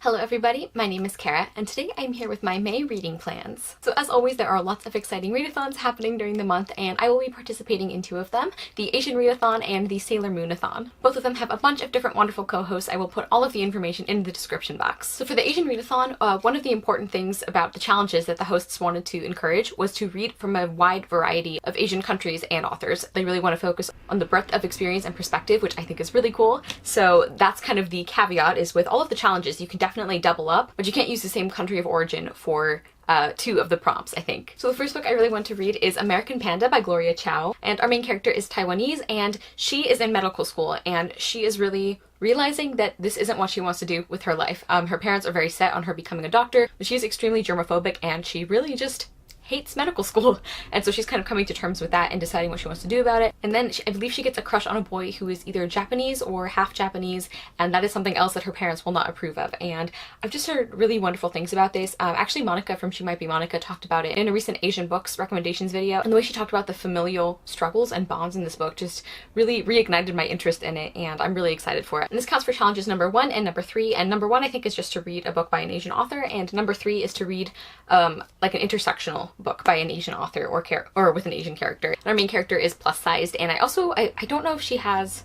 Hello everybody, my name is Kara, and today I'm here with my May reading plans. So as always, there are lots of exciting readathons happening during the month, and I will be participating in two of them, the Asian Readathon and the SailorMoonAthon. Both of them have a bunch of different wonderful co-hosts. I will put all of the information in the description box. So for the Asian Readathon, one of the important things about the challenges that the hosts wanted to encourage was to read from a wide variety of Asian countries and authors. They really want to focus on the breadth of experience and perspective, which I think is really cool. So that's kind of the caveat, is with all of the challenges, you can definitely double up, but you can't use the same country of origin for two of the prompts, I think. So the first book I really want to read is American Panda by Gloria Chow, and our main character is Taiwanese, and she is in medical school, and she is really realizing that this isn't what she wants to do with her life. Her parents are very set on her becoming a doctor, but she's extremely germophobic, and she really just hates medical school, and so she's kind of coming to terms with that and deciding what she wants to do about it. And then I believe she gets a crush on a boy who is either Japanese or half Japanese, and that is something else that her parents will not approve of. And I've just heard really wonderful things about this. Actually, Monica from She Might Be Monica talked about it in a recent Asian books recommendations video, and the way she talked about the familial struggles and bonds in this book just really reignited my interest in it, and I'm really excited for it. And this counts for challenges number 1 and number 3, and number 1 I think is just to read a book by an Asian author, and number 3 is to read like an intersectional book by an Asian author or with an Asian character. And our main character is plus sized, and I don't know if she has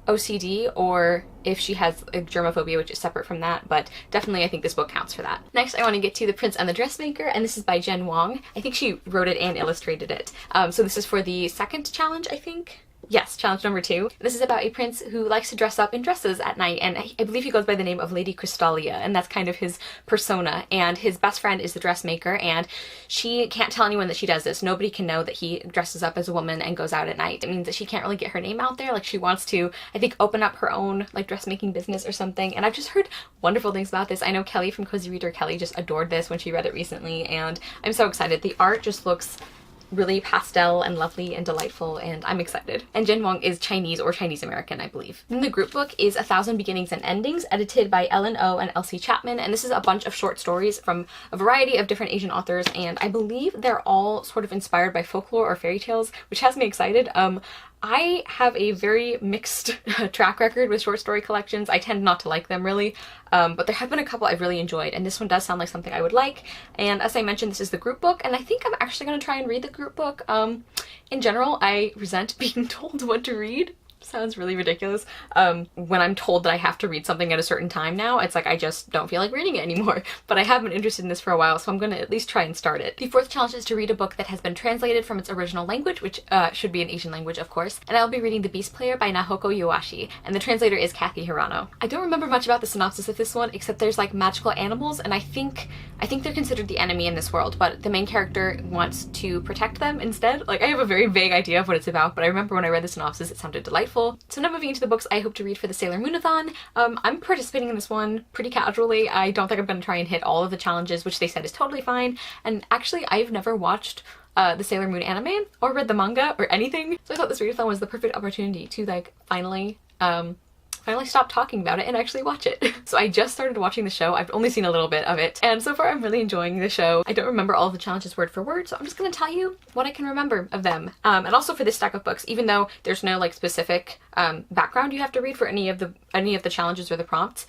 OCD or if she has a germophobia, which is separate from that, but definitely I think this book counts for that. Next, I want to get to The Prince and the Dressmaker, and this is by Jen Wong. I think she wrote it and illustrated it. So this is for the second challenge, I think. Yes, challenge number 2. This is about a prince who likes to dress up in dresses at night, and I believe he goes by the name of Lady Crystalia, and that's kind of his persona. And his best friend is the dressmaker, and she can't tell anyone that she does this. Nobody can know that he dresses up as a woman and goes out at night. It means that she can't really get her name out there. Like, she wants to, I think, open up her own like dressmaking business or something. And I've just heard wonderful things about this. I know Kelly from Cozy Reader Kelly just adored this when she read it recently, and I'm so excited. The art just looks really pastel and lovely and delightful, and I'm excited. And Jen Wong is Chinese or Chinese American, I believe. Then the group book is 1,000 Beginnings and Endings, edited by Ellen Oh and Elsie Chapman, and this is a bunch of short stories from a variety of different Asian authors, and I believe they're all sort of inspired by folklore or fairy tales, which has me excited. I have a very mixed track record with short story collections. I tend not to like them really, but there have been a couple I've really enjoyed, and this one does sound like something I would like. And as I mentioned, this is the group book, and I think I'm actually going to try and read the group book. In general, I resent being told what to read. Sounds really ridiculous. When I'm told that I have to read something at a certain time now, it's like I just don't feel like reading it anymore. But I have been interested in this for a while, so I'm going to at least try and start it. The 4th challenge is to read a book that has been translated from its original language, which should be an Asian language, of course. And I'll be reading The Beast Player by Nahoko Yoashi, and the translator is Kathy Hirano. I don't remember much about the synopsis of this one, except there's like magical animals, and I think they're considered the enemy in this world, but the main character wants to protect them instead. Like, I have a very vague idea of what it's about, but I remember when I read the synopsis, it sounded delightful. So now moving into the books I hope to read for the SailorMoonAthon. I'm participating in this one pretty casually. I don't think I'm going to try and hit all of the challenges, which they said is totally fine. And actually, I've never watched the Sailor Moon anime or read the manga or anything. So I thought this readathon was the perfect opportunity to like finally stop talking about it and actually watch it. So I just started watching the show. I've only seen a little bit of it, and so far I'm really enjoying the show. I don't remember all of the challenges word for word, so I'm just gonna tell you what I can remember of them. And also for this stack of books, even though there's no like specific background you have to read for any of the challenges or the prompts,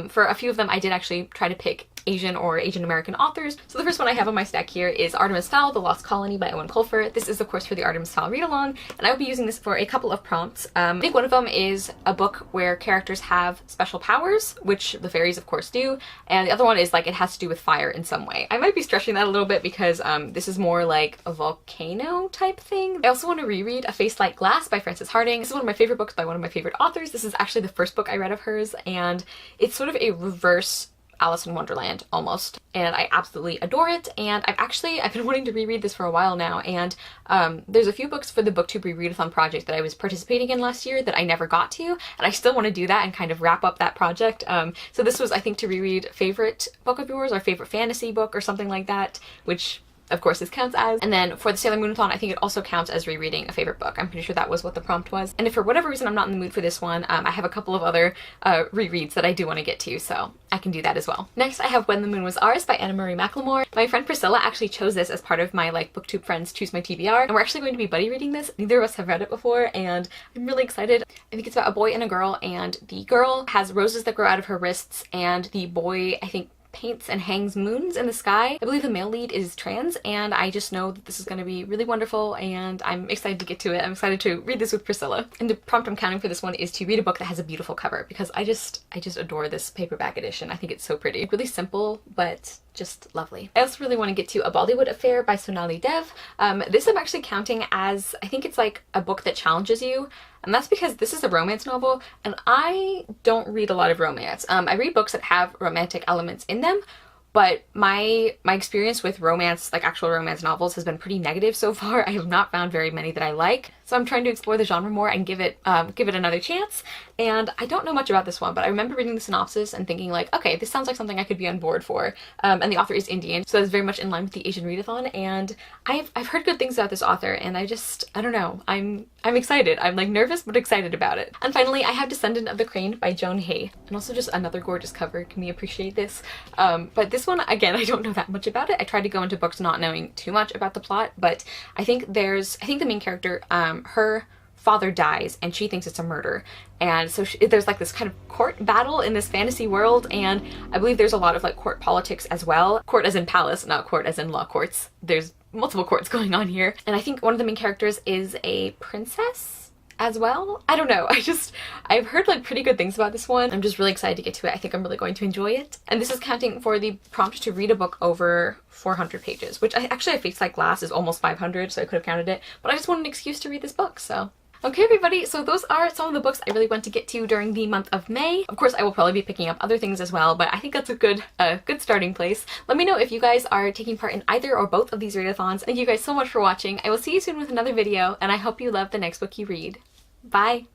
for a few of them I did actually try to pick Asian or Asian American authors. So the first one I have on my stack here is Artemis Fowl, The Lost Colony by Owen Colfer. This is of course for the Artemis Fowl read-along, and I will be using this for a couple of prompts. I think one of them is a book where characters have special powers, which the fairies of course do, and the other one is like it has to do with fire in some way. I might be stretching that a little bit because this is more like a volcano type thing. I also want to reread A Face Like Glass by Frances Harding. This is one of my favorite books by one of my favorite authors. This is actually the first book I read of hers, and it's sort of a reverse Alice in Wonderland almost, and I absolutely adore it. And I've been wanting to reread this for a while now, and there's a few books for the BookTuber Readathon project that I was participating in last year that I never got to, and I still want to do that and kind of wrap up that project. So this was, I think, to reread favorite book of yours or favorite fantasy book or something like that, which of course this counts as. And then for the Sailor Moonathon, I think it also counts as rereading a favorite book. I'm pretty sure that was what the prompt was. And if for whatever reason I'm not in the mood for this one, I have a couple of other rereads that I do want to get to, so I can do that as well. Next, I have When the Moon Was Ours by Anna Marie McLemore. My friend Priscilla actually chose this as part of my like BookTube friends choose my TBR, and we're actually going to be buddy reading this. Neither of us have read it before, and I'm really excited. I think it's about a boy and a girl, and the girl has roses that grow out of her wrists, and the boy, I think, paints and hangs moons in the sky. I believe the male lead is trans, and I just know that this is going to be really wonderful, and I'm excited to get to it. I'm excited to read this with Priscilla. And the prompt I'm counting for this one is to read a book that has a beautiful cover, because I just adore this paperback edition. I think it's so pretty. Really simple, but just lovely. I also really want to get to A Bollywood Affair by Sonali Dev. This I'm actually counting as, I think it's like a book that challenges you, and that's because this is a romance novel, and I don't read a lot of romance. I read books that have romantic elements in them, but my experience with romance, like actual romance novels, has been pretty negative so far. I have not found very many that I like. So I'm trying to explore the genre more and give it another chance. And I don't know much about this one, but I remember reading the synopsis and thinking like, okay, this sounds like something I could be on board for. And the author is Indian, so that's very much in line with the Asian Readathon. And I've heard good things about this author, and I don't know. I'm excited. I'm like nervous but excited about it. And finally, I have Descendant of the Crane by Joan Hay, and also just another gorgeous cover. Can we appreciate this? But this one, again, I don't know that much about it. I tried to go into books not knowing too much about the plot, but I think the main character, her father dies and she thinks it's a murder, and so there's like this kind of court battle in this fantasy world, and I believe there's a lot of like court politics as well. Court as in palace, not court as in law courts. There's multiple courts going on here, and I think one of the main characters is a princess as well. I don't know. I've heard like pretty good things about this one. I'm just really excited to get to it. I think I'm really going to enjoy it. And this is counting for the prompt to read a book over 400 pages, which I face like glass is almost 500, so I could have counted it, but I just want an excuse to read this book, so. Okay everybody, so those are some of the books I really want to get to during the month of May. Of course, I will probably be picking up other things as well, but I think that's a good starting place. Let me know if you guys are taking part in either or both of these readathons. Thank you guys so much for watching. I will see you soon with another video, and I hope you love the next book you read. Bye!